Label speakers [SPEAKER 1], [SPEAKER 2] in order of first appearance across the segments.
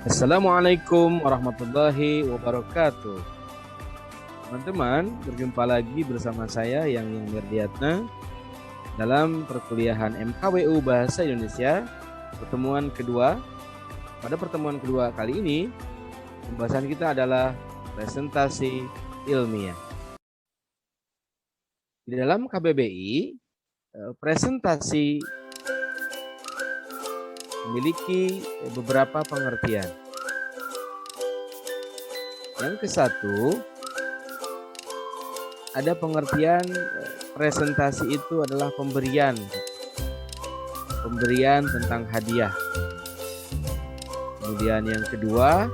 [SPEAKER 1] Assalamualaikum warahmatullahi wabarakatuh. Teman-teman, berjumpa lagi bersama saya Yang Mirdiatna dalam perkuliahan MKWU Bahasa Indonesia pertemuan kedua. Pada pertemuan kedua kali ini, pembahasan kita adalah presentasi ilmiah. Di dalam KBBI, presentasi memiliki beberapa pengertian. Yang ke satu, ada pengertian presentasi itu adalah pemberian tentang hadiah. Kemudian yang kedua,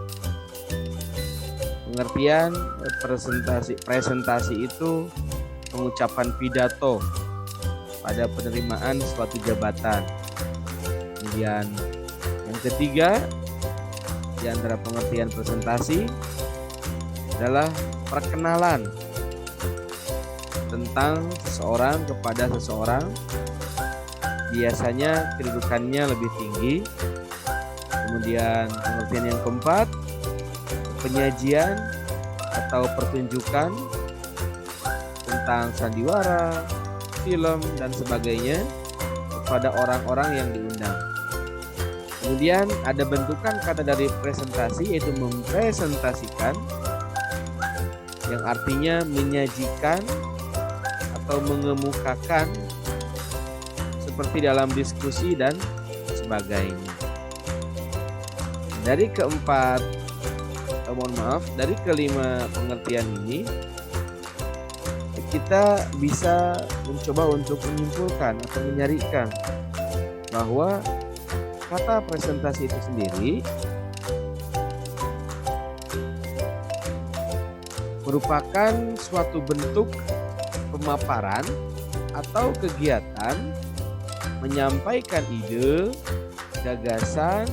[SPEAKER 1] pengertian presentasi itu pengucapan pidato pada penerimaan suatu jabatan. Kemudian yang ketiga, di antara pengertian presentasi adalah perkenalan tentang seseorang kepada seseorang. Biasanya kedudukannya lebih tinggi. Kemudian pengertian yang keempat, penyajian atau pertunjukan tentang sandiwara, film, dan sebagainya kepada orang-orang yang diundang. Kemudian ada bentukan kata dari presentasi, yaitu mempresentasikan, yang artinya menyajikan atau mengemukakan seperti dalam diskusi dan sebagainya. Dari dari kelima pengertian ini, kita bisa mencoba untuk menyimpulkan atau menyarikan bahwa kata presentasi itu sendiri merupakan suatu bentuk pemaparan atau kegiatan menyampaikan ide, gagasan,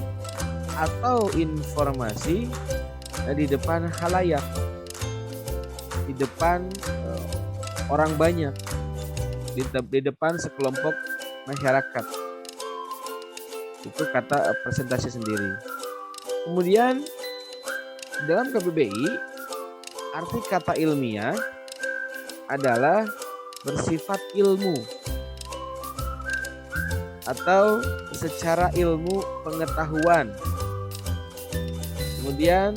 [SPEAKER 1] atau informasi di depan khalayak, di depan orang banyak, di depan sekelompok masyarakat. Itu kata presentasi sendiri. Kemudian dalam KBBI, arti kata ilmiah adalah bersifat ilmu atau secara ilmu pengetahuan. Kemudian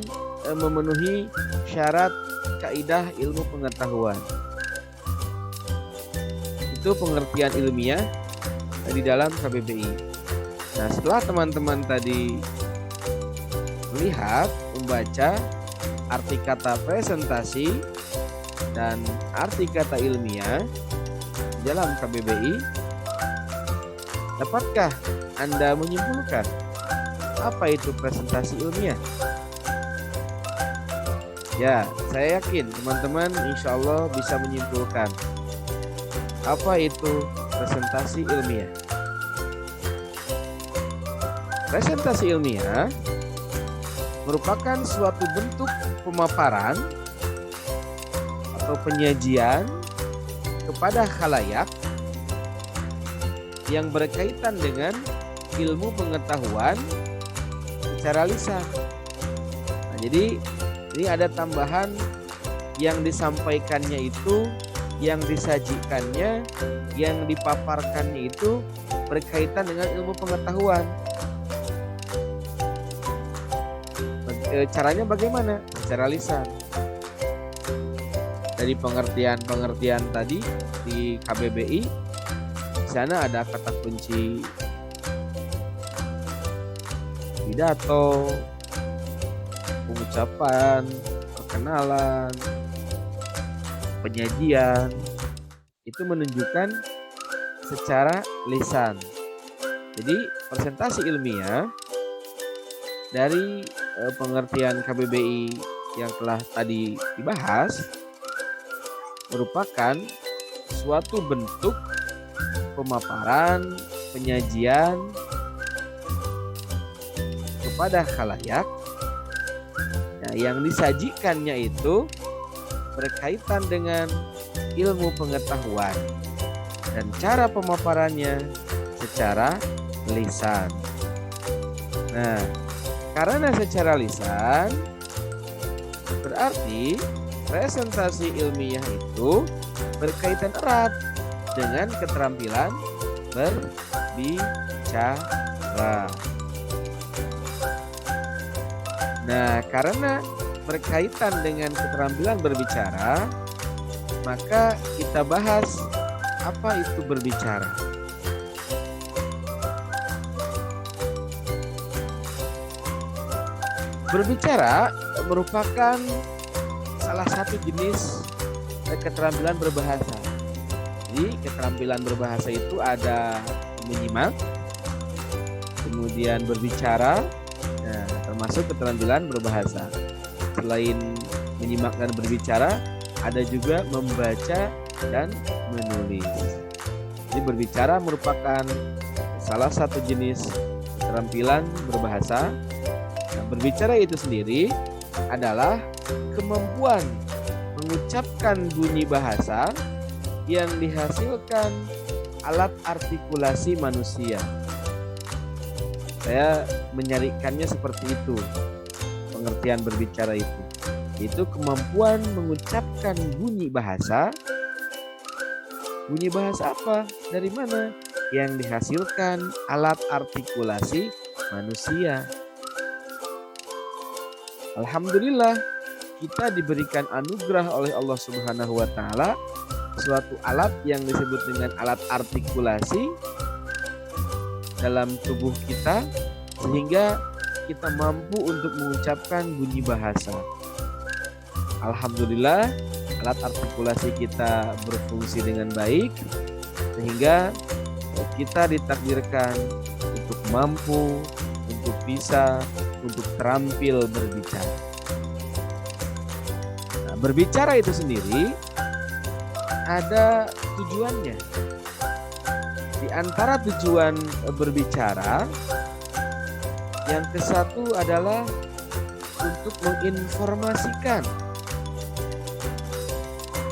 [SPEAKER 1] memenuhi syarat kaidah ilmu pengetahuan. Itu pengertian ilmiah di dalam KBBI. Nah, setelah teman-teman tadi melihat, membaca arti kata presentasi dan arti kata ilmiah di dalam KBBI, dapatkah Anda menyimpulkan apa itu presentasi ilmiah? Ya, saya yakin teman-teman insya Allah bisa menyimpulkan apa itu presentasi ilmiah. Presentasi ilmiah merupakan suatu bentuk pemaparan atau penyajian kepada khalayak yang berkaitan dengan ilmu pengetahuan secara lisan. Nah, jadi ini ada tambahan, yang disampaikannya itu, yang disajikannya, yang dipaparkannya itu berkaitan dengan ilmu pengetahuan. Caranya bagaimana? Secara lisan. Dari pengertian tadi di KBBI, di sana ada kata kunci pidato, pengucapan, perkenalan, penyajian. Itu menunjukkan secara lisan. Jadi presentasi ilmiah dari pengertian KBBI yang telah tadi dibahas merupakan suatu bentuk pemaparan, penyajian kepada khalayak. Nah, yang disajikannya itu berkaitan dengan ilmu pengetahuan dan cara pemaparannya secara lisan. Nah, Karena secara lisan berarti presentasi ilmiah itu berkaitan erat dengan keterampilan berbicara. Nah, karena berkaitan dengan keterampilan berbicara, maka kita bahas apa itu berbicara. Berbicara merupakan salah satu jenis keterampilan berbahasa. Jadi keterampilan berbahasa itu ada menyimak, kemudian berbicara, nah, termasuk keterampilan berbahasa. Selain menyimak dan berbicara, ada juga membaca dan menulis. Jadi berbicara merupakan salah satu jenis keterampilan berbahasa. Nah, berbicara itu sendiri adalah kemampuan mengucapkan bunyi bahasa yang dihasilkan alat artikulasi manusia. Saya menyarikannya seperti itu, pengertian berbicara itu. Itu kemampuan mengucapkan bunyi bahasa. Bunyi bahasa apa? Dari mana? Yang dihasilkan alat artikulasi manusia. Alhamdulillah, kita diberikan anugerah oleh Allah Subhanahu wa taala suatu alat yang disebut dengan alat artikulasi dalam tubuh kita, sehingga kita mampu untuk mengucapkan bunyi bahasa. Alhamdulillah, alat artikulasi kita berfungsi dengan baik, sehingga kita ditakdirkan untuk mampu, untuk bisa, untuk terampil berbicara. Nah, berbicara itu sendiri ada tujuannya. Di antara tujuan berbicara, yang ke satu adalah untuk menginformasikan.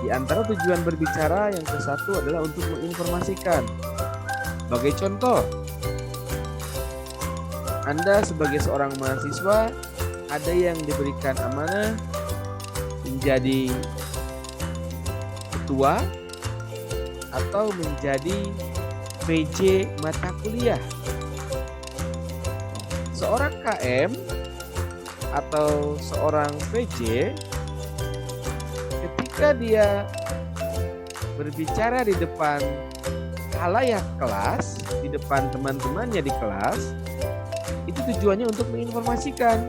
[SPEAKER 1] Di antara tujuan berbicara yang ke satu adalah untuk menginformasikan. Sebagai contoh, Anda sebagai seorang mahasiswa ada yang diberikan amanah menjadi ketua atau menjadi PJ mata kuliah. Seorang KM atau seorang PJ ketika dia berbicara di depan khalayak kelas, di depan teman-temannya di kelas, itu tujuannya untuk menginformasikan.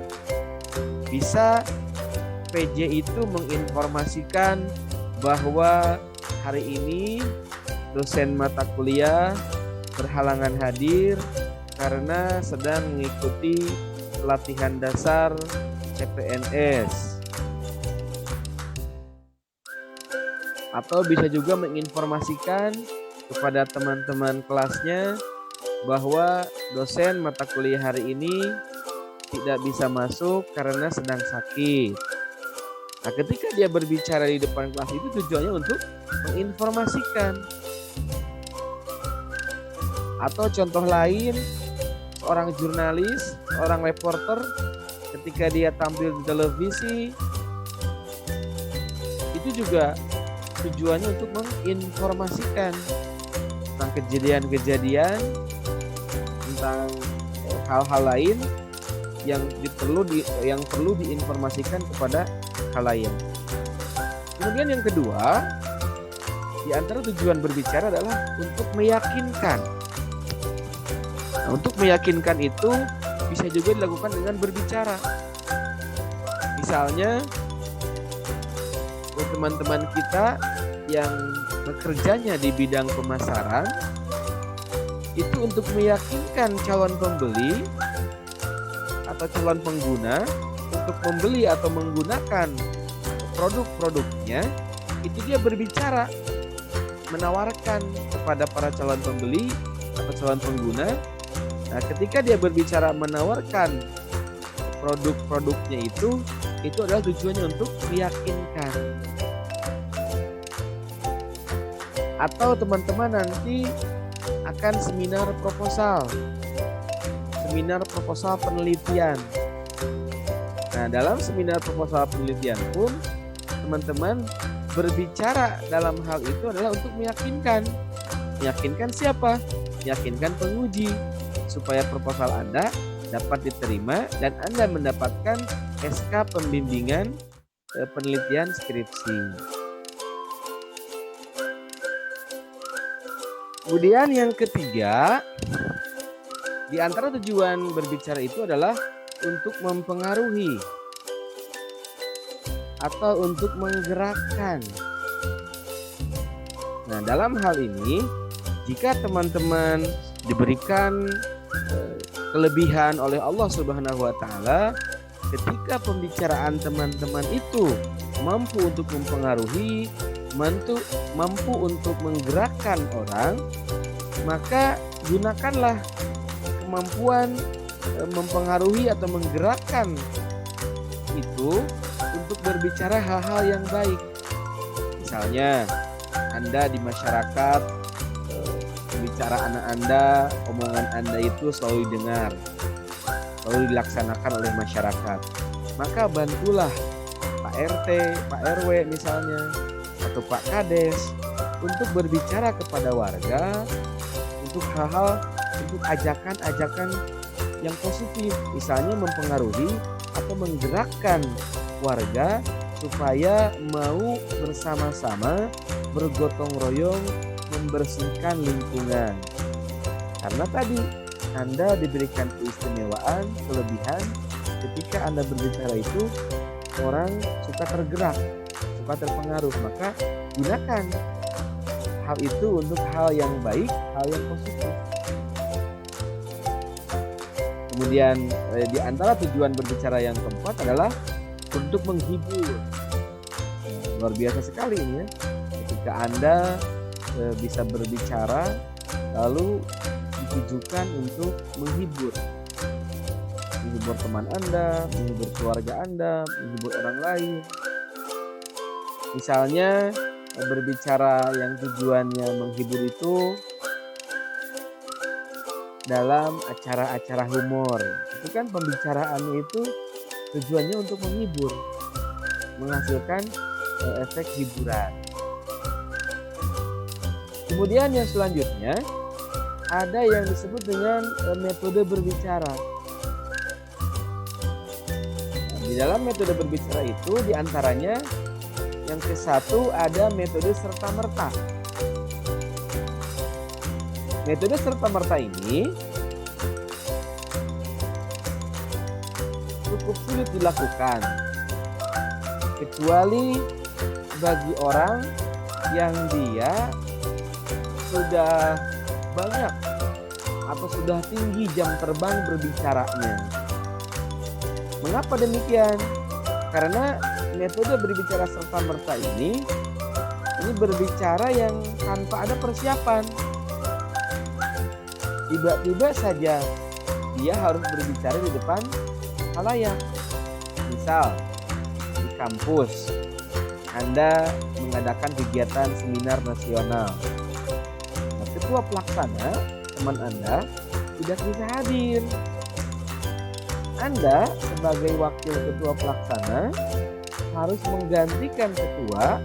[SPEAKER 1] Bisa PJ itu menginformasikan bahwa hari ini dosen mata kuliah berhalangan hadir karena sedang mengikuti pelatihan dasar CPNS. Atau bisa juga menginformasikan kepada teman-teman kelasnya bahwa dosen mata kuliah hari ini tidak bisa masuk karena sedang sakit. Nah, ketika dia berbicara di depan kelas itu tujuannya untuk menginformasikan. Atau contoh lain, seorang jurnalis, seorang reporter ketika dia tampil di televisi, itu juga tujuannya untuk menginformasikan tentang kejadian-kejadian, tentang hal-hal lain yang perlu diinformasikan kepada khalayak. Kemudian yang kedua, di antara tujuan berbicara adalah untuk meyakinkan. Nah, untuk meyakinkan itu bisa juga dilakukan dengan berbicara. Misalnya, teman-teman kita yang bekerjanya di bidang pemasaran, itu untuk meyakinkan calon pembeli atau calon pengguna untuk membeli atau menggunakan produk-produknya, itu dia berbicara, menawarkan kepada para calon pembeli atau calon pengguna. Nah, ketika dia berbicara menawarkan produk-produknya itu adalah tujuannya untuk meyakinkan. Atau teman-teman nanti akan seminar proposal penelitian. Nah, dalam seminar proposal penelitian pun teman-teman berbicara dalam hal itu adalah untuk meyakinkan. Meyakinkan siapa? Meyakinkan penguji supaya proposal Anda dapat diterima dan Anda mendapatkan SK pembimbingan penelitian skripsi. Kemudian yang ketiga, di antara tujuan berbicara itu adalah untuk mempengaruhi atau untuk menggerakkan. Nah, dalam hal ini, jika teman-teman diberikan kelebihan oleh Allah Subhanahu wa taala, ketika pembicaraan teman-teman itu mampu untuk mempengaruhi, mampu untuk menggerakkan orang, maka gunakanlah kemampuan mempengaruhi atau menggerakkan itu untuk berbicara hal-hal yang baik. Misalnya, Anda di masyarakat, pembicaraan Anda, omongan Anda itu selalu didengar, selalu dilaksanakan oleh masyarakat. Maka bantulah Pak RT, Pak RW misalnya, atau Pak Kades untuk berbicara kepada warga untuk hal-hal, untuk ajakan-ajakan yang positif, misalnya mempengaruhi atau menggerakkan warga supaya mau bersama-sama bergotong royong membersihkan lingkungan. Karena tadi Anda diberikan keistimewaan, kelebihan ketika Anda berbicara itu orang suka tergerak, suka terpengaruh, maka gunakan hal itu untuk hal yang baik, hal yang positif. Kemudian di antara tujuan berbicara yang keempat adalah untuk menghibur. Luar biasa sekali ini ya. Ketika Anda bisa berbicara lalu ditujukan untuk menghibur. Menghibur teman Anda, menghibur keluarga Anda, menghibur orang lain. Misalnya berbicara yang tujuannya menghibur itu dalam acara-acara humor. Itu kan pembicaraannya itu tujuannya untuk menghibur, menghasilkan efek hiburan. Kemudian yang selanjutnya ada yang disebut dengan metode berbicara. Nah, di dalam metode berbicara itu diantaranya yang ke-1 ada metode serta-merta. Metode serta-merta ini cukup sulit dilakukan kecuali bagi orang yang dia sudah banyak atau sudah tinggi jam terbang berbicaranya. Mengapa demikian? Karena metode berbicara serta-merta ini berbicara yang tanpa ada persiapan. Tiba-tiba saja dia harus berbicara di depan khalayak. Misal di kampus Anda mengadakan kegiatan seminar nasional. Nah, ketua pelaksana teman Anda tidak bisa hadir. Anda sebagai wakil ketua pelaksana harus menggantikan ketua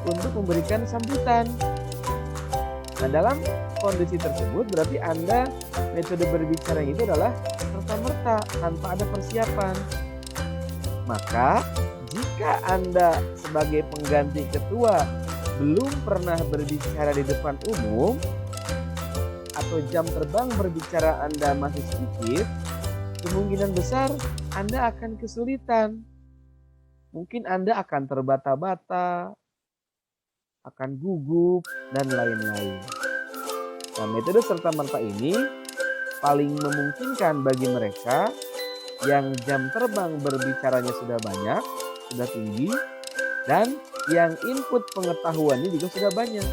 [SPEAKER 1] untuk memberikan sambutan. Nah, dalam kondisi tersebut berarti Anda metode berbicara itu adalah serta-merta tanpa ada persiapan. Maka jika Anda sebagai pengganti ketua belum pernah berbicara di depan umum atau jam terbang berbicara Anda masih sedikit, kemungkinan besar Anda akan kesulitan. Mungkin Anda akan terbata-bata, akan gugup, dan lain-lain. Nah, metode serta-merta ini paling memungkinkan bagi mereka yang jam terbang berbicaranya sudah banyak, sudah tinggi, dan yang input pengetahuannya juga sudah banyak.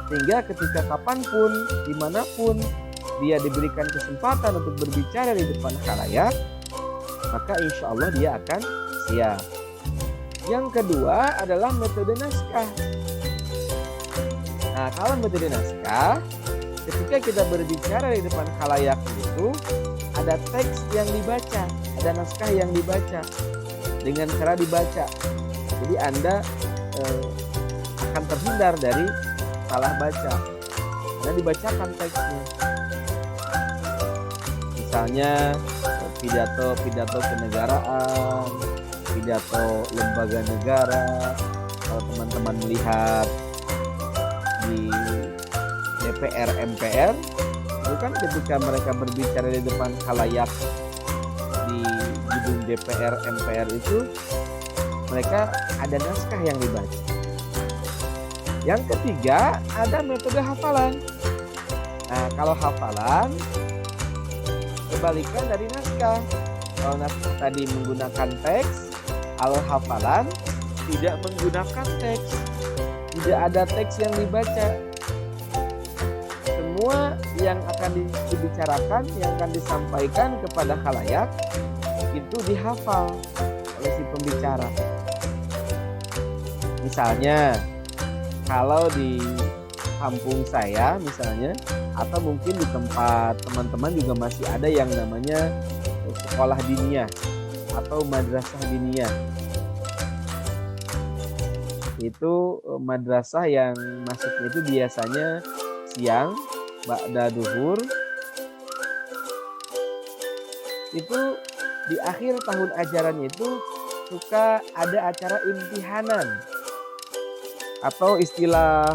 [SPEAKER 1] Sehingga ketika kapanpun, dimanapun dia diberikan kesempatan untuk berbicara di depan khalayak, maka insya Allah dia akan siap. Yang kedua adalah metode naskah. Nah, kalau metode naskah, ketika kita berbicara di depan khalayak itu ada teks yang dibaca. ada naskah yang dibaca dengan cara dibaca. Jadi Anda akan terhindar dari salah baca karena dibacakan teksnya. Misalnya pidato kenegaraan, pidato lembaga negara. Kalau teman-teman melihat di DPR MPR, itu kan ketika mereka berbicara di depan khalayak di gedung DPR MPR itu, mereka ada naskah yang dibaca. Yang ketiga, ada metode hafalan. Nah, kalau hafalan kebalikan dari naskah. Kalau naskah tadi menggunakan teks, kalau hafalan tidak menggunakan teks. Tidak ada teks yang dibaca. Semua yang akan dibicarakan, yang akan disampaikan kepada khalayak itu dihafal oleh si pembicara. Misalnya, kalau di kampung saya misalnya, atau mungkin di tempat teman-teman juga masih ada yang namanya sekolah diniyah atau madrasah diniyah. Itu madrasah yang masuknya itu biasanya siang, ba'da duhur. Itu di akhir tahun ajarannya itu suka ada acara imtihanan, atau istilah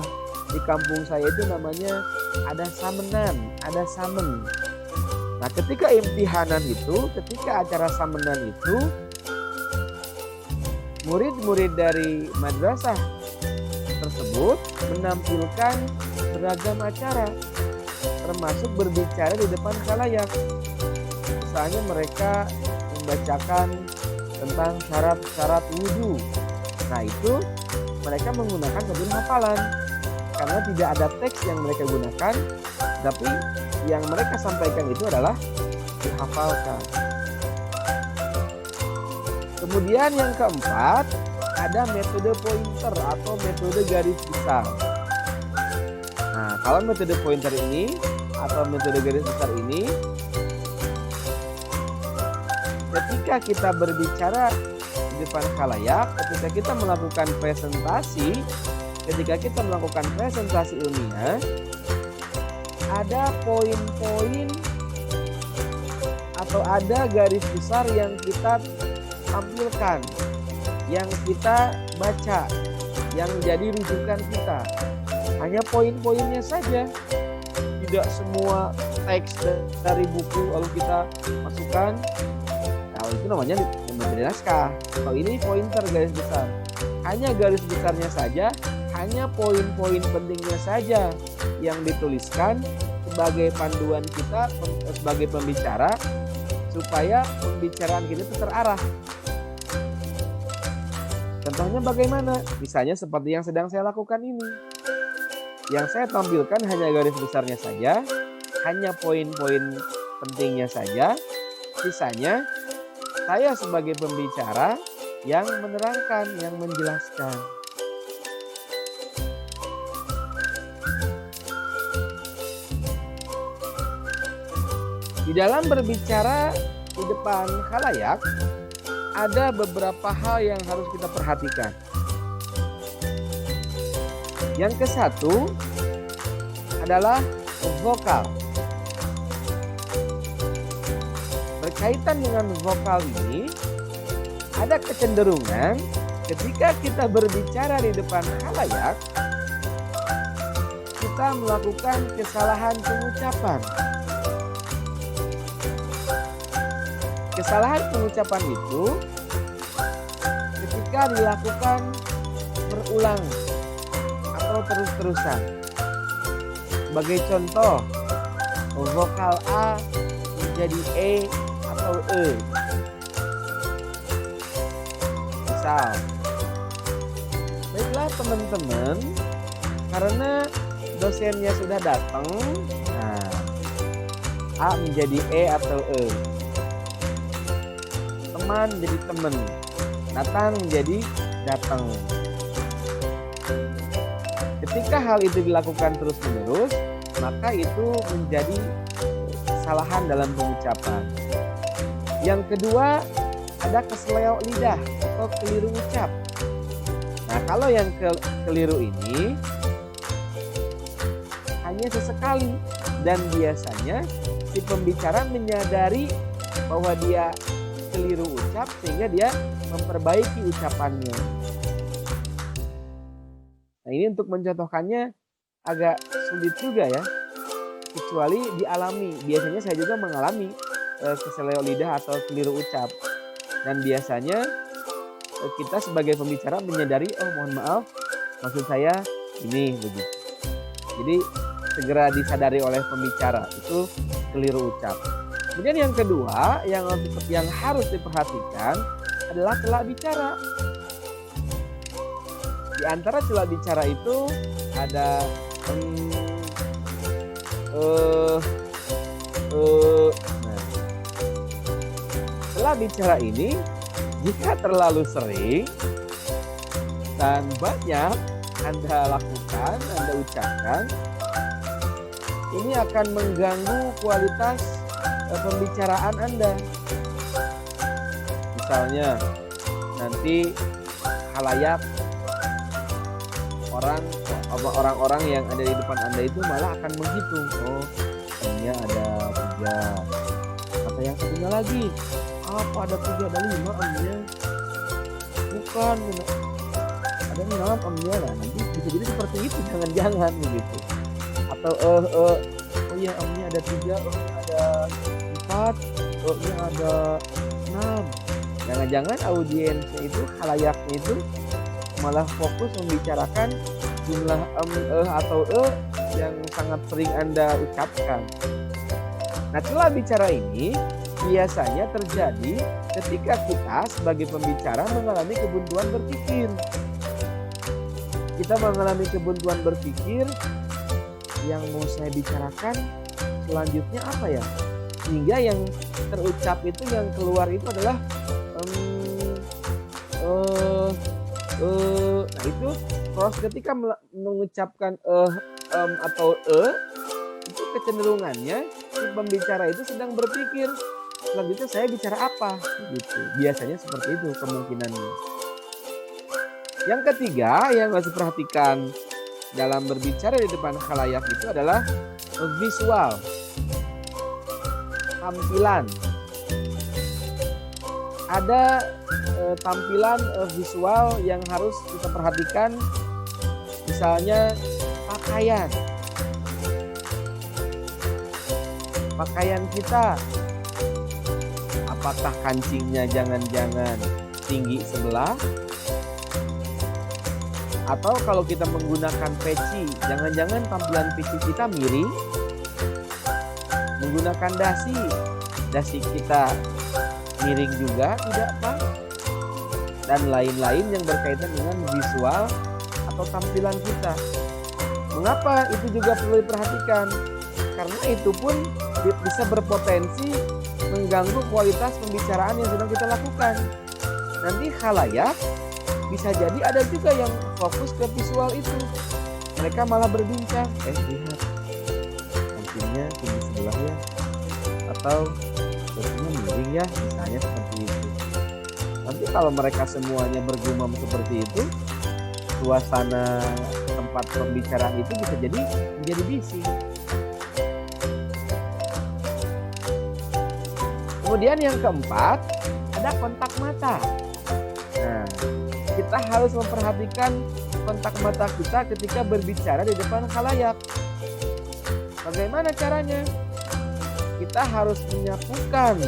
[SPEAKER 1] di kampung saya itu namanya ada samenan, ada samen. Nah, ketika imtihanan itu, ketika acara samenan itu, murid-murid dari madrasah tersebut menampilkan beragam acara, termasuk berbicara di depan khalayak. Misalnya mereka membacakan tentang syarat-syarat wudhu. Nah, itu mereka menggunakan metode hafalan karena tidak ada teks yang mereka gunakan, tapi yang mereka sampaikan itu adalah dihafalkan. Kemudian yang keempat, ada metode pointer atau metode garis besar. Nah, kalau metode pointer ini atau metode garis besar ini, ketika kita berbicara di depan khalayak, ketika kita melakukan presentasi, ilmiah, ada poin-poin atau ada garis besar yang kita tampilkan, yang kita baca, yang jadi rujukan kita. Hanya poin-poinnya saja, tidak semua teks dari buku lalu kita masukkan. Nah, itu namanya metode naskah. Kalau ini pointer garis besar, hanya garis besarnya saja, hanya poin-poin pentingnya saja yang dituliskan sebagai panduan kita sebagai pembicara, supaya pembicaraan kita itu terarah. Contohnya bagaimana? Misalnya seperti yang sedang saya lakukan ini. Yang saya tampilkan hanya garis besarnya saja, hanya poin-poin pentingnya saja. Sisanya saya sebagai pembicara yang menerangkan, yang menjelaskan. Di dalam berbicara di depan khalayak, ada beberapa hal yang harus kita perhatikan. Yang ke-1 adalah vokal. Berkaitan dengan vokal ini, ada kecenderungan ketika kita berbicara di depan khalayak, kita melakukan kesalahan pengucapan. Kesalahan pengucapan itu ketika dilakukan berulang atau terus-terusan. Sebagai contoh, vokal A menjadi E atau E. Misal, baiklah teman-teman, karena dosennya sudah datang, nah, A menjadi E atau E. Teman jadi teman, datang menjadi datang. Ketika hal itu dilakukan terus-menerus, maka itu menjadi kesalahan dalam pengucapan. Yang kedua, ada keseleo lidah atau keliru ucap. Nah, kalau yang keliru ini hanya sesekali dan biasanya si pembicara menyadari bahwa dia keliru ucap sehingga dia memperbaiki ucapannya. Nah, ini untuk mencontohkannya agak sulit juga ya, kecuali dialami. Biasanya saya juga mengalami keseleo lidah atau keliru ucap. Dan biasanya kita sebagai pembicara menyadari, oh mohon maaf, maksud saya ini begitu. Jadi segera disadari oleh pembicara itu keliru ucap. Kemudian yang kedua yang harus diperhatikan adalah celah bicara. Di antara celah bicara itu ada celah bicara ini jika terlalu sering dan banyak Anda lakukan, Anda ucapkan, ini akan mengganggu kualitas pembicaraan Anda. Misalnya nanti khalayak orang-orang yang ada di depan Anda itu malah akan menghitung, oh ini ada 3, kata yang satunya lagi, apa ada 3 ada 5 amnya, bukan ada 6 amnya. Nah, nanti bisa jadi seperti itu, jangan-jangan begitu. Atau oh iya amnya ada 3, amnya ada 4, amnya ada 6. Jangan-jangan audiensnya itu, khalayaknya itu malah fokus membicarakan jumlah atau yang sangat sering Anda ucapkan. Nah, celah bicara ini biasanya terjadi ketika kita sebagai pembicara mengalami kebuntuan berpikir. Kita mengalami kebuntuan berpikir, yang mau saya bicarakan selanjutnya apa ya? Sehingga yang terucap itu, yang keluar itu adalah nah itu proses ketika mengucapkan atau itu kecenderungannya si pembicara itu sedang berpikir selanjutnya saya bicara apa gitu. Biasanya seperti itu kemungkinannya. Yang ketiga yang harus diperhatikan dalam berbicara di depan khalayak itu adalah visual, tampilan. Ada tampilan visual yang harus kita perhatikan, misalnya pakaian kita, apakah kancingnya jangan-jangan tinggi sebelah, atau kalau kita menggunakan peci, jangan-jangan tampilan peci kita miring, menggunakan dasi kita miring juga tidak pas, dan lain-lain yang berkaitan dengan visual atau tampilan kita. Mengapa itu juga perlu diperhatikan? Karena itu pun bisa berpotensi mengganggu kualitas pembicaraan yang sedang kita lakukan. Nanti khalayak bisa jadi ada juga yang fokus ke visual itu. Mereka malah berbincang, lihat kancingnya tinggi sebelah ya, atau bajunya miring ya, misalnya seperti itu. Nanti kalau mereka semuanya bergumam seperti itu, suasana tempat pembicaraan itu bisa jadi menjadi bising. Kemudian yang keempat, ada kontak mata. Nah, kita harus memperhatikan kontak mata kita ketika berbicara di depan khalayak. Bagaimana caranya? Kita harus menyapukan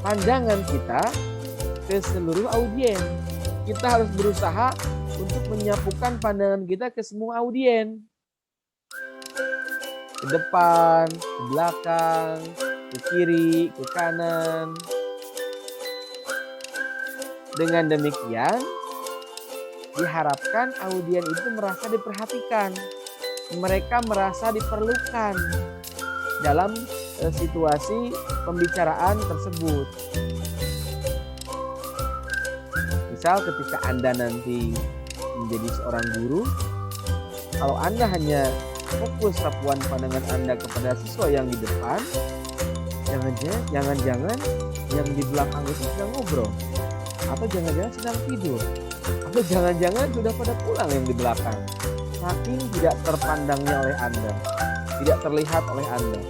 [SPEAKER 1] pandangan kita ke seluruh audiens. Kita harus berusaha untuk menyapukan pandangan kita ke semua audiens. Ke depan, ke belakang, ke kiri, ke kanan. Dengan demikian, diharapkan audiens itu merasa diperhatikan. Mereka merasa diperlukan dalam situasi pembicaraan tersebut. Misal ketika Anda nanti menjadi seorang guru, kalau Anda hanya fokus sapuan pandangan Anda kepada siswa yang di depan, jangan-jangan yang di belakang itu sedang ngobrol, atau jangan-jangan sedang tidur, atau jangan-jangan sudah pada pulang yang di belakang. Saking tidak terpandangnya oleh Anda, tidak terlihat oleh Anda.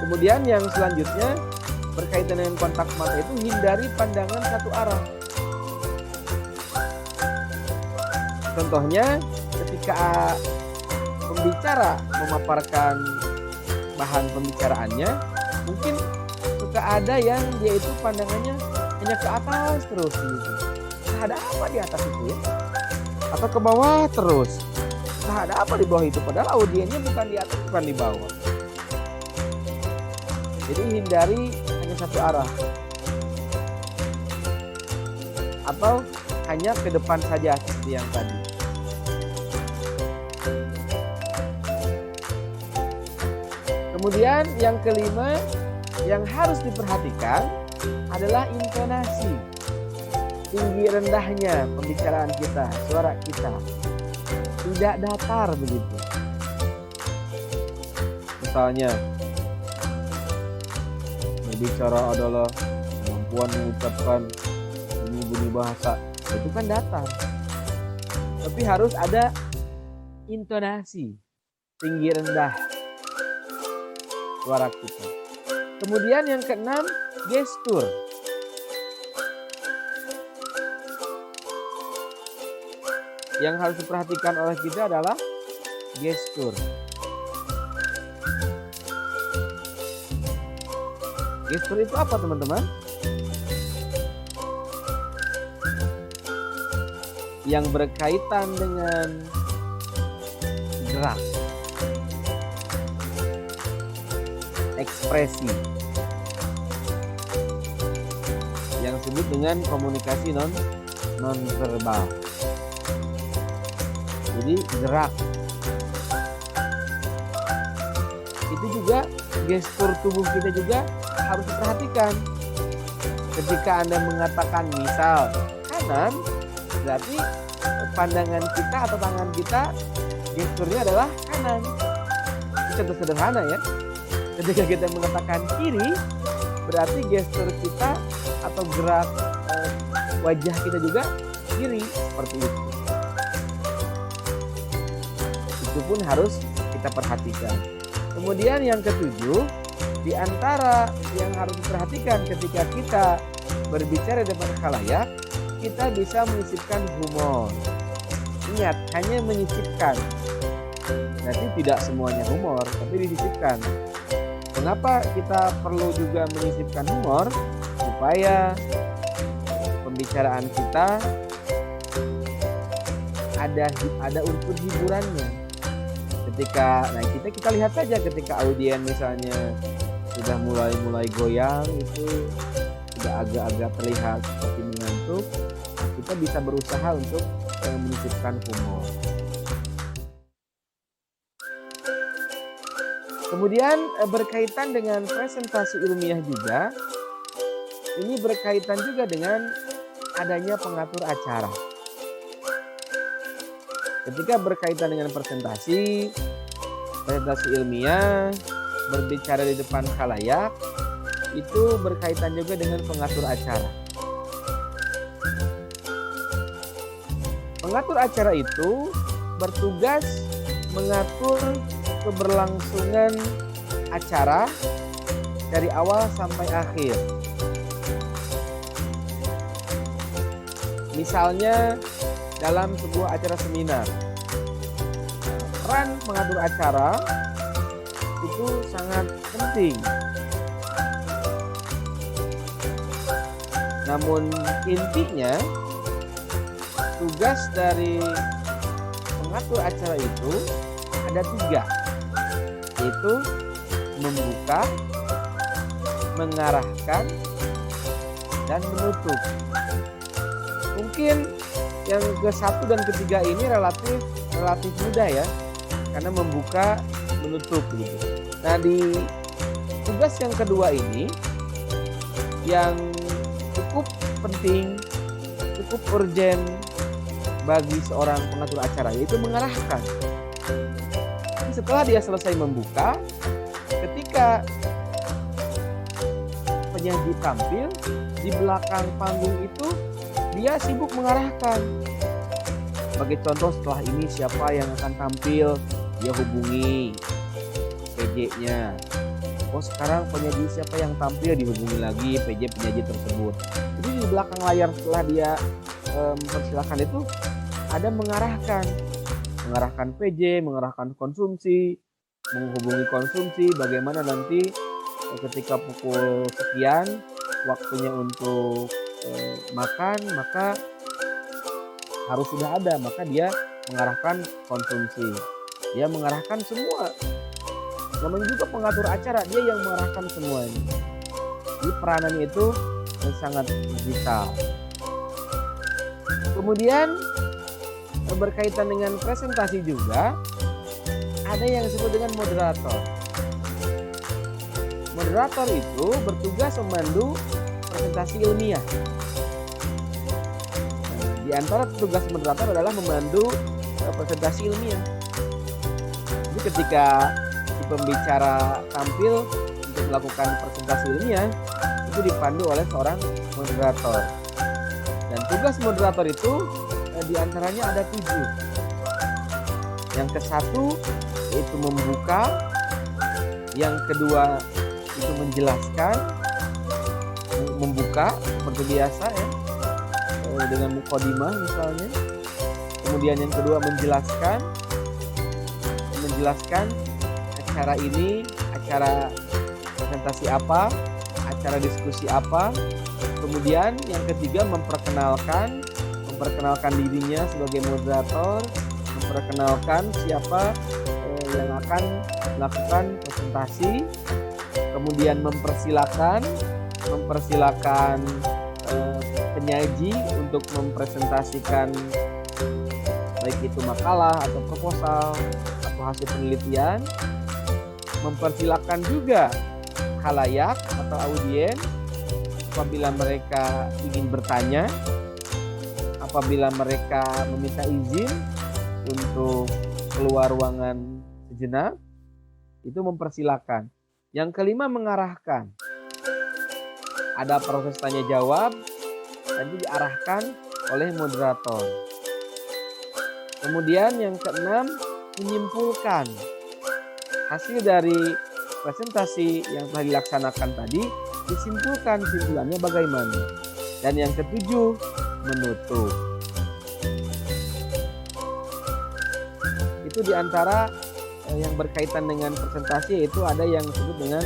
[SPEAKER 1] Kemudian yang selanjutnya berkaitan dengan kontak mata itu, hindari pandangan satu arah. Contohnya ketika pembicara memaparkan bahan pembicaraannya, mungkin suka ada yang dia itu pandangannya hanya ke atas terus gitu. Nah, ada apa di atas itu ya? Atau ke bawah terus. Nah, ada apa di bawah itu? Padahal audiennya bukan di atas, bukan di bawah. Jadi hindari hanya satu arah. Atau hanya ke depan saja seperti yang tadi. Kemudian yang kelima yang harus diperhatikan adalah intonasi. Tinggi rendahnya pembicaraan kita, suara kita. Tidak datar begitu. Misalnya, berbicara adalah kemampuan mengucapkan bunyi-bunyi bahasa. Itu kan datar. Tapi harus ada intonasi, tinggi rendah suara kita. Kemudian yang keenam, gestur. Yang harus diperhatikan oleh kita adalah gestur. Gestur itu apa, teman-teman? Yang berkaitan dengan gerak, ekspresi, yang disebut dengan komunikasi non verbal. Jadi gerak itu juga, gestur tubuh kita juga harus diperhatikan. Ketika Anda mengatakan misal kanan, berarti pandangan kita atau tangan kita gesturnya adalah kanan. Itu contoh sederhana ya. Ketika kita mengatakan kiri, berarti gestur kita atau gerak wajah kita juga kiri, seperti itu. Itu pun harus kita perhatikan. Kemudian yang ketujuh, di antara yang harus diperhatikan ketika kita berbicara di depan khalayak, kita bisa menyisipkan humor. Ingat, hanya menyisipkan. Berarti tidak semuanya humor, tapi disisipkan. Kenapa kita perlu juga menyisipkan humor? Supaya pembicaraan kita ada unsur hiburannya. Ketika kita lihat saja ketika audien misalnya sudah mulai goyang, itu sudah agak-agak terlihat seperti mengantuk, kita bisa berusaha untuk menyisipkan humor. Kemudian berkaitan dengan presentasi ilmiah juga, ini berkaitan juga dengan adanya pengatur acara. Ketika berkaitan dengan presentasi ilmiah, berbicara di depan khalayak, itu berkaitan juga dengan pengatur acara. Pengatur acara itu bertugas mengatur keberlangsungan acara dari awal sampai akhir. Misalnya dalam sebuah acara seminar, peran pengatur acara itu sangat penting. Namun intinya, tugas dari pengatur acara itu ada 3, yaitu membuka, mengarahkan, dan menutup. Mungkin yang ke-1 dan ke-3 ini relatif mudah ya, karena membuka, menutup gitu. Nah, di tugas yang kedua ini yang cukup penting, cukup urgen bagi seorang pengatur acara, yaitu mengarahkan. Setelah dia selesai membuka, ketika penyaji tampil, di belakang panggung itu dia sibuk mengarahkan. Sebagai contoh, setelah ini siapa yang akan tampil, dia hubungi PJ-nya. Oh, sekarang penyaji siapa yang tampil, dihubungi lagi PJ penyaji tersebut. Jadi di belakang layar setelah dia mempersilahkan itu ada mengarahkan PJ, mengarahkan konsumsi, menghubungi konsumsi, bagaimana nanti ketika pukul sekian waktunya untuk makan, maka harus sudah ada, maka dia mengarahkan konsumsi, dia mengarahkan semua. Namanya juga pengatur acara, dia yang mengarahkan semua ini. Jadi peranannya itu sangat vital. Kemudian berkaitan dengan presentasi juga ada yang disebut dengan moderator. Moderator itu bertugas memandu presentasi ilmiah. Di antara tugas moderator adalah memandu presentasi ilmiah. Jadi ketika si pembicara tampil untuk melakukan presentasi ilmiah, itu dipandu oleh seorang moderator. Dan tugas moderator itu diantaranya ada 7. Yang ke-1 yaitu membuka, yang kedua itu menjelaskan, membuka seperti biasa ya, dengan mukadimah misalnya. Kemudian yang kedua menjelaskan acara ini, acara presentasi apa, acara diskusi apa. Kemudian yang ketiga memperkenalkan dirinya sebagai moderator, memperkenalkan siapa yang akan melakukan presentasi. Kemudian mempersilakan penyaji untuk mempresentasikan baik itu makalah atau proposal atau hasil penelitian. Mempersilakan juga khalayak atau audien apabila mereka ingin bertanya, apabila mereka meminta izin untuk keluar ruangan sejenak, itu mempersilakan. Yang kelima mengarahkan. Ada proses tanya jawab, nanti diarahkan oleh moderator. Kemudian yang keenam menyimpulkan. Hasil dari presentasi yang telah dilaksanakan tadi disimpulkan, simpulannya bagaimana. Dan yang ketujuh menutup. Itu diantara yang berkaitan dengan presentasi, yaitu ada yang disebut dengan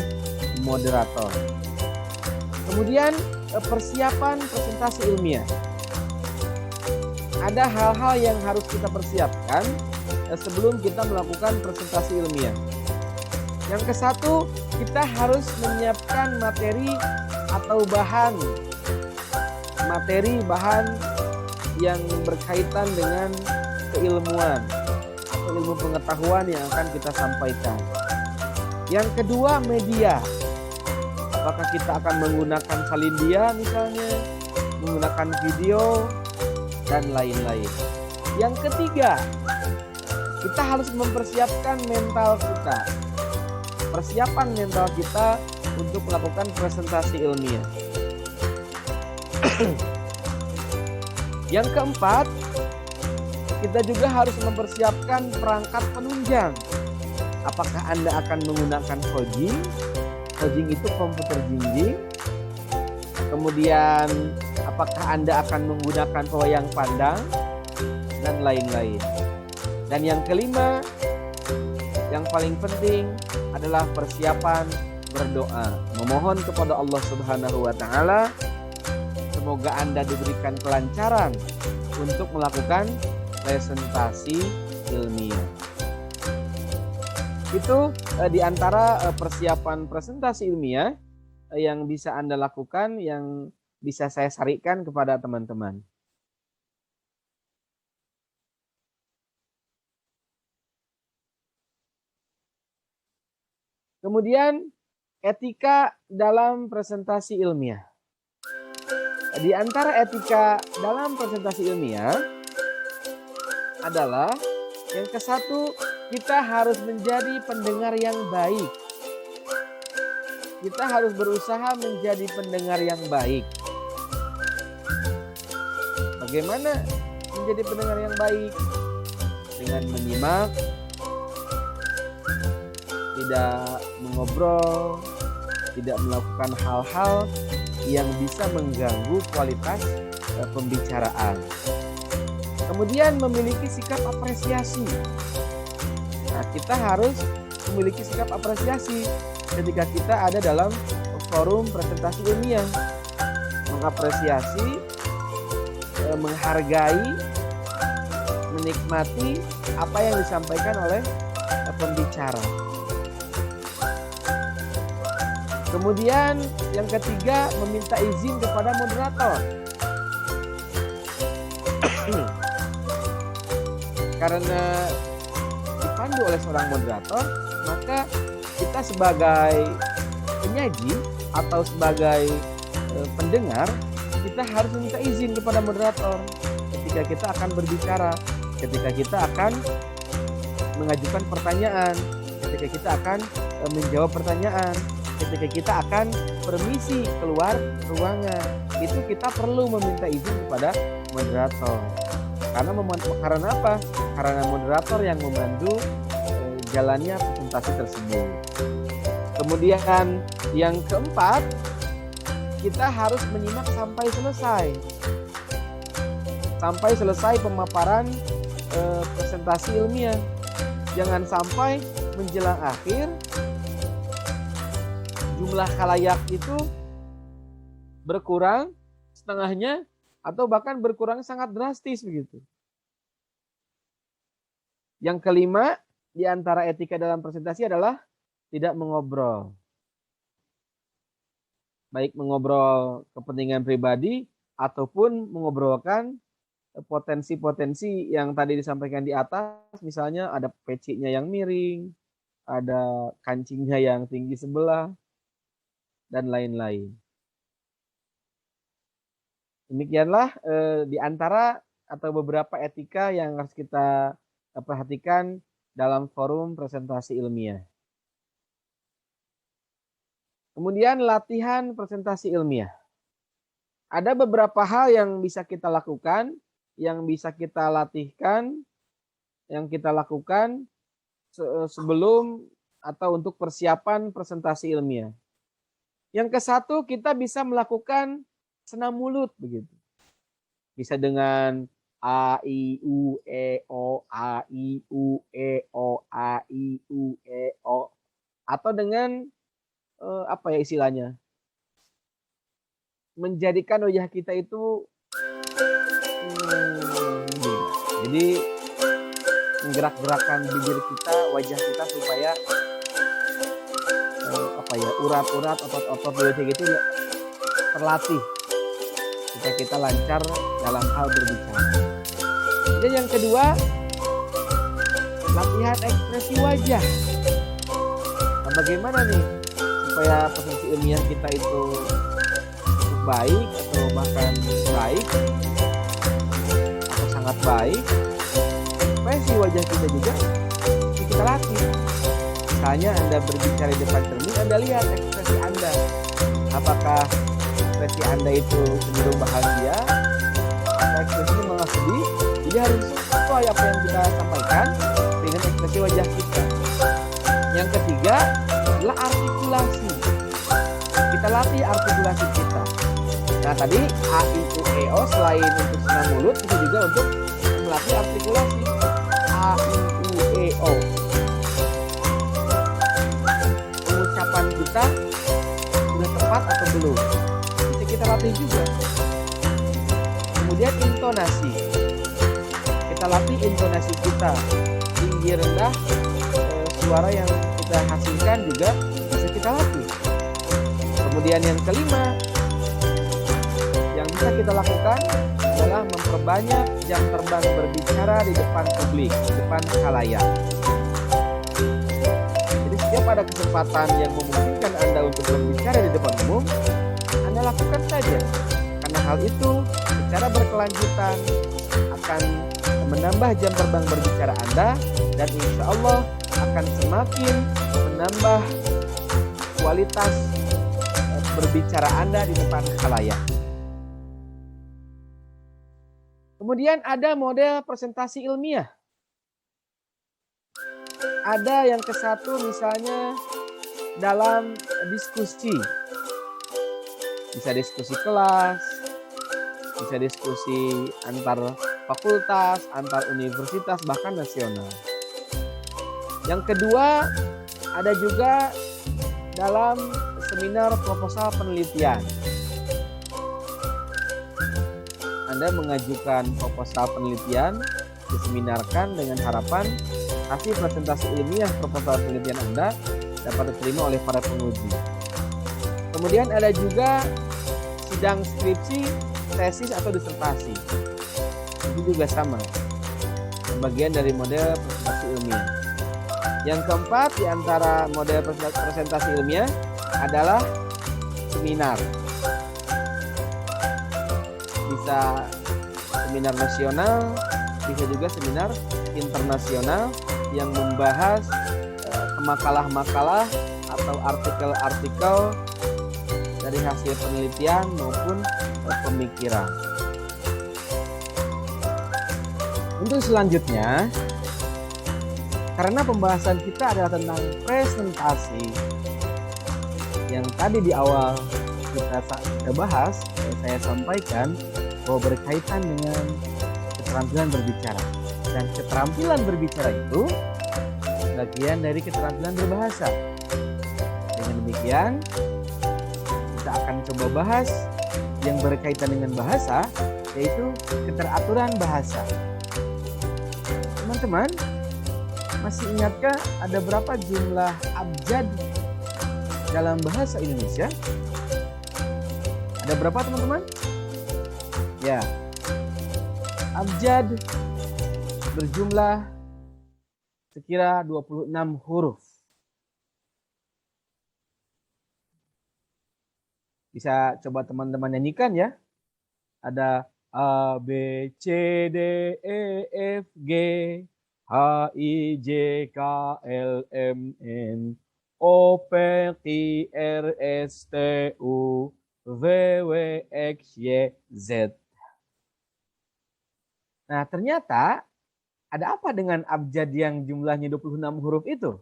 [SPEAKER 1] moderator. Kemudian persiapan presentasi ilmiah. Ada hal-hal yang harus kita persiapkan sebelum kita melakukan presentasi ilmiah. Yang ke-1, kita harus menyiapkan materi yang berkaitan dengan keilmuan atau ilmu pengetahuan yang akan kita sampaikan. Yang kedua, media. Apakah kita akan menggunakan salin dia misalnya, menggunakan video, dan lain-lain. Yang ketiga, kita harus mempersiapkan mental kita. Persiapan mental kita untuk melakukan presentasi ilmiah. Yang keempat, kita juga harus mempersiapkan perangkat penunjang. Apakah Anda akan menggunakan Hojing? Hojing itu komputer jinjing. Kemudian apakah Anda akan menggunakan wayang pandang? Dan lain-lain. Dan yang kelima, yang paling penting adalah persiapan berdoa. Memohon kepada Allah Subhanahu wa Ta'ala, semoga Anda diberikan kelancaran untuk melakukan presentasi ilmiah. Itu di antara persiapan presentasi ilmiah yang bisa Anda lakukan, yang bisa saya sarankan kepada teman-teman. Kemudian etika dalam presentasi ilmiah. Di antara etika dalam presentasi ilmiah adalah yang ke-1, kita harus menjadi pendengar yang baik. kita harus berusaha menjadi pendengar yang baik. Bagaimana menjadi pendengar yang baik? Dengan menyimak, tidak mengobrol, tidak melakukan hal-hal yang bisa mengganggu kualitas pembicaraan. Kemudian memiliki sikap apresiasi. Nah, kita harus memiliki sikap apresiasi ketika kita ada dalam forum presentasi ilmiah. Mengapresiasi, menghargai, menikmati apa yang disampaikan oleh pembicara. Kemudian yang ketiga, meminta izin kepada moderator. Karena dipandu oleh seorang moderator, maka kita sebagai penyaji atau sebagai pendengar, kita harus meminta izin kepada moderator ketika kita akan berbicara, ketika kita akan mengajukan pertanyaan, ketika kita akan menjawab pertanyaan, ketika kita akan permisi keluar ruangan. Itu kita perlu meminta izin kepada moderator. Karena apa? Karena moderator yang memandu jalannya presentasi tersebut. Kemudian yang keempat, kita harus menyimak sampai selesai. Sampai selesai pemaparan presentasi ilmiah. Jangan sampai menjelang akhir jumlah khalayak itu berkurang setengahnya atau bahkan berkurang sangat drastis begitu. Yang kelima di antara etika dalam presentasi adalah tidak mengobrol. Baik mengobrol kepentingan pribadi ataupun mengobrolkan potensi-potensi yang tadi disampaikan di atas, misalnya ada pecinya yang miring, ada kancingnya yang tinggi sebelah, dan lain-lain. Demikianlah di antara atau beberapa etika yang harus kita perhatikan dalam forum presentasi ilmiah. Kemudian latihan presentasi ilmiah. Ada beberapa hal yang bisa kita lakukan, yang bisa kita latihkan, yang kita lakukan sebelum atau untuk persiapan presentasi ilmiah. Yang ke-1, kita bisa melakukan senam mulut begitu. Bisa dengan A, I, U, E, O, A, I, U, E, O, A, I, U, E, O. Atau dengan apa ya istilahnya? Menjadikan wajah kita itu jadi menggerak-gerakkan bibir kita, wajah kita supaya urat-urat, otot-otot di wajah itu terlatih jika kita lancar dalam hal berbicara. Dan yang kedua, latihan ekspresi wajah. Nah, bagaimana nih supaya presentasi ilmiah kita itu cukup baik atau bahkan baik atau sangat baik? Ekspresi wajah kita juga kita latih. Misalnya Anda berbicara di depan cermin, Anda lihat ekspresi Anda. Apakah ekspresi Anda itu cenderung bahagia, atau ekspresinya malah sedih? Jadi harus sesuai apa yang kita sampaikan dengan ekspresi wajah kita. Yang ketiga adalah artikulasi. Kita latih artikulasi kita. Nah tadi A, I, U, E, O selain untuk senam mulut, itu juga untuk melatih artikulasi. A, I, U, E, O. Pengucapan kita sudah tepat atau belum? Bisa kita latih juga. Kemudian intonasi. Kita latih intonasi kita. Tinggi rendah, suara yang kita hasilkan juga bisa kita latih. Kemudian yang kelima, yang bisa kita lakukan adalah memperbanyak jam terbang berbicara di depan publik, di depan khalayak. Jadi setiap ada kesempatan yang memungkinkan Anda untuk berbicara di depan umum, Anda lakukan saja. Karena hal itu secara berkelanjutan akan menambah jam terbang berbicara Anda dan insya Allah akan semakin menambah kualitas berbicara Anda di depan khalayak. Kemudian ada model presentasi ilmiah. Ada yang ke-1 misalnya dalam diskusi. Bisa diskusi kelas, bisa diskusi antar fakultas, antar universitas, bahkan nasional. Yang kedua, ada juga dalam seminar proposal penelitian. Anda mengajukan proposal penelitian, diseminarkan dengan harapan hasil presentasi ilmiah proposal penelitian Anda dapat diterima oleh para penguji. Kemudian ada juga sidang skripsi, tesis atau disertasi. Itu juga sama, bagian dari model presentasi ilmiah. Yang keempat di antara model presentasi ilmiah adalah seminar. Bisa seminar nasional, bisa juga seminar internasional yang membahas makalah-makalah atau artikel-artikel dari hasil penelitian maupun pemikiran. Untuk selanjutnya, karena pembahasan kita adalah tentang presentasi, yang tadi di awal kita bahas, saya sampaikan bahwa berkaitan dengan keterampilan berbicara. Dan keterampilan berbicara itu bagian dari keterampilan berbahasa. Dengan demikian, kita akan coba bahas yang berkaitan dengan bahasa, yaitu keteraturan bahasa. Teman-teman, masih ingatkah ada berapa jumlah abjad dalam bahasa Indonesia? Ada berapa teman-teman? Ya, abjad berjumlah sekira 26 huruf. Bisa coba teman-teman nyanyikan ya. Ada A, B, C, D, E, F, G, H, I, J, K, L, M, N, O, P, Q, R, S, T, U, V, W, X, Y, Z. Nah, ternyata ada apa dengan abjad yang jumlahnya 26 huruf itu?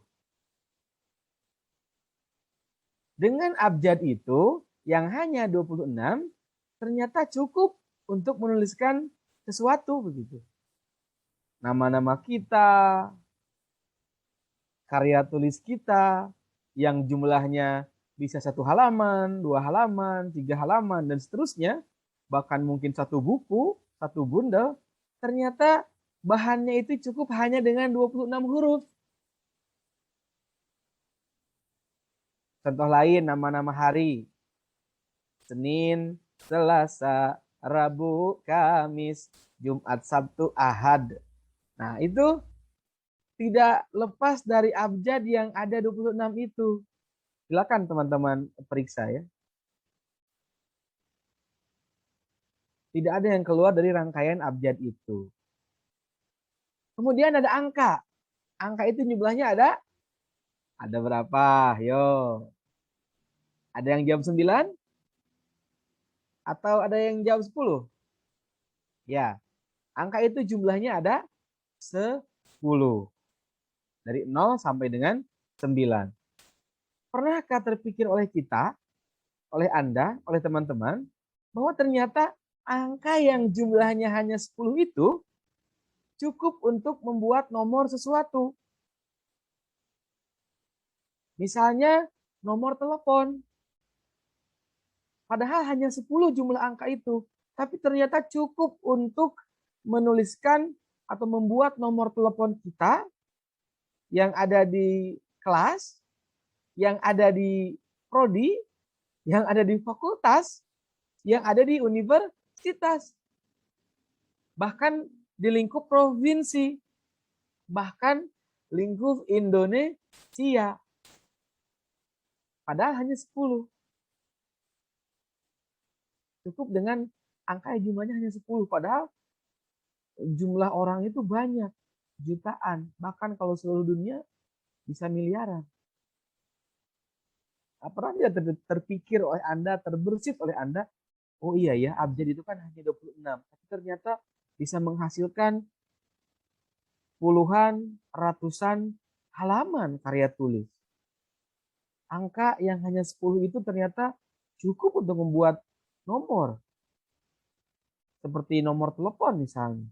[SPEAKER 1] Dengan abjad itu yang hanya 26 ternyata cukup untuk menuliskan sesuatu begitu. Nama-nama kita, karya tulis kita yang jumlahnya bisa 1 halaman, 2 halaman, 3 halaman dan seterusnya, bahkan mungkin 1 buku, 1 bundel, ternyata bahannya itu cukup hanya dengan 26 huruf. Contoh lain, nama-nama hari. Senin, Selasa, Rabu, Kamis, Jumat, Sabtu, Ahad. Nah, itu tidak lepas dari abjad yang ada 26 itu. Silakan teman-teman periksa ya. Tidak ada yang keluar dari rangkaian abjad itu. Kemudian ada angka. Angka itu jumlahnya ada berapa? Yo. Ada yang jawab 9? Atau ada yang jawab 10? Ya. Angka itu jumlahnya ada 10. Dari 0 sampai dengan 9. Pernahkah terpikir oleh kita, oleh Anda, oleh teman-teman, bahwa ternyata angka yang jumlahnya hanya 10 itu cukup untuk membuat nomor sesuatu. Misalnya nomor telepon. Padahal hanya 10 jumlah angka itu. Tapi ternyata cukup untuk menuliskan atau membuat nomor telepon kita yang ada di kelas, yang ada di prodi, yang ada di fakultas, yang ada di universitas. Bahkan di lingkup provinsi, bahkan lingkup Indonesia. Padahal hanya 10. Cukup dengan angka jumlahnya hanya 10. Padahal jumlah orang itu banyak, jutaan. Bahkan kalau seluruh dunia bisa miliaran. Pernah tidak terpikir oleh Anda, terbersit oleh Anda, oh iya ya, abjad itu kan hanya 26, tapi ternyata bisa menghasilkan puluhan, ratusan halaman karya tulis. Angka yang hanya 10 itu ternyata cukup untuk membuat nomor. Seperti nomor telepon misalnya.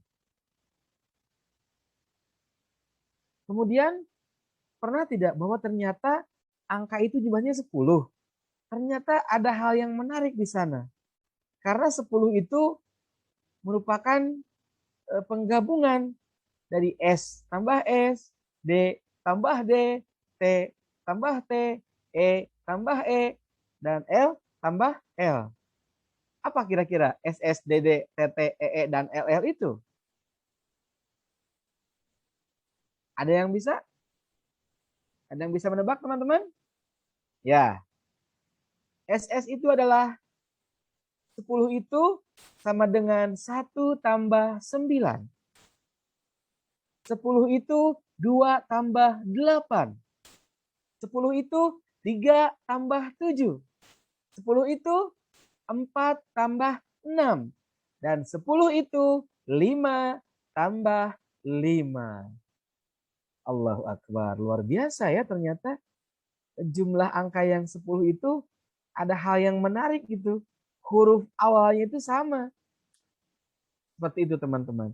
[SPEAKER 1] Kemudian pernah tidak bahwa ternyata angka itu jumlahnya 10? Ternyata ada hal yang menarik di sana. Karena 10 itu merupakan penggabungan dari S tambah S, D tambah D, T tambah T, E tambah E, dan L tambah L. Apa kira-kira S, S, D, D, T, T, E, E, dan L, L itu? Ada yang bisa? Ada yang bisa menebak, teman-teman? Ya. SS itu adalah 10 itu sama dengan 1 tambah 9. 10 itu 2 tambah 8. 10 itu 3 tambah 7. 10 itu 4 tambah 6. Dan 10 itu 5 tambah 5. Allahu Akbar. Luar biasa ya ternyata jumlah angka yang 10 itu ada hal yang menarik gitu. Huruf awalnya itu sama. Seperti itu teman-teman.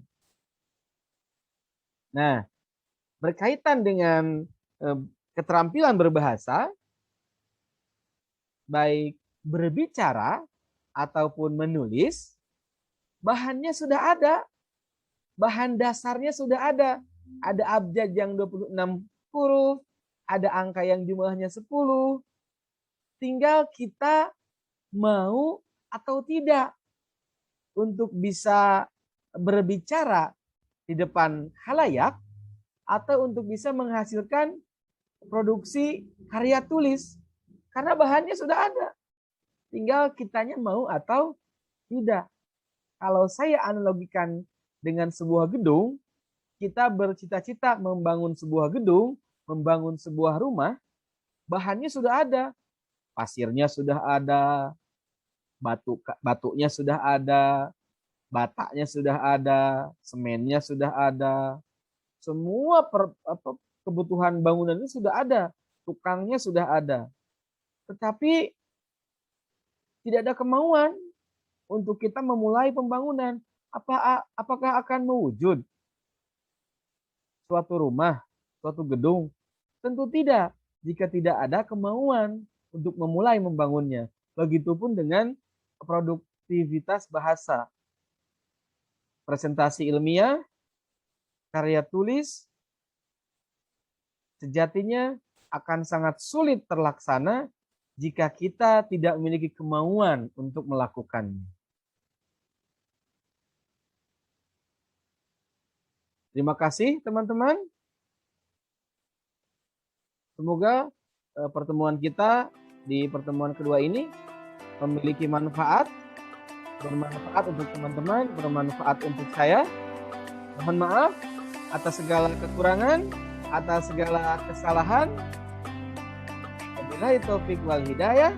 [SPEAKER 1] Nah, berkaitan dengan keterampilan berbahasa, baik berbicara ataupun menulis, bahannya sudah ada. Bahan dasarnya sudah ada. Ada abjad yang 26 huruf, ada angka yang jumlahnya 10. Tinggal kita mau atau tidak untuk bisa berbicara di depan khalayak atau untuk bisa menghasilkan produksi karya tulis. Karena bahannya sudah ada. Tinggal kitanya mau atau tidak. Kalau saya analogikan dengan sebuah gedung, kita bercita-cita membangun sebuah gedung, membangun sebuah rumah, bahannya sudah ada. Pasirnya sudah ada, batunya sudah ada, bataknya sudah ada, semennya sudah ada. Semua kebutuhan bangunan ini sudah ada, tukangnya sudah ada. Tetapi tidak ada kemauan untuk kita memulai pembangunan. Apakah akan mewujud suatu rumah, suatu gedung? Tentu tidak, jika tidak ada kemauan untuk memulai membangunnya. Begitupun dengan produktivitas bahasa. Presentasi ilmiah, karya tulis, sejatinya akan sangat sulit terlaksana jika kita tidak memiliki kemauan untuk melakukannya. Terima kasih teman-teman. Semoga pertemuan kita di pertemuan kedua ini memiliki manfaat, bermanfaat untuk teman-teman, bermanfaat untuk saya. Mohon maaf atas segala kekurangan, atas segala kesalahan. Wabillahi taufik wal hidayah.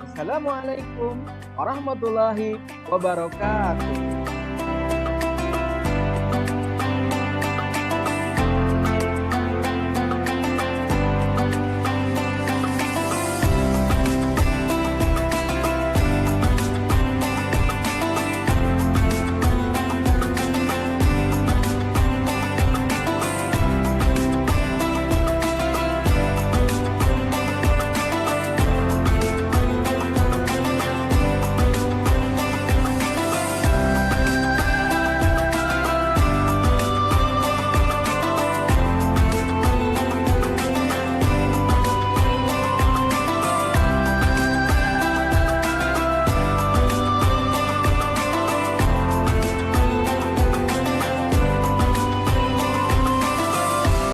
[SPEAKER 1] Wassalamualaikum warahmatullahi wabarakatuh.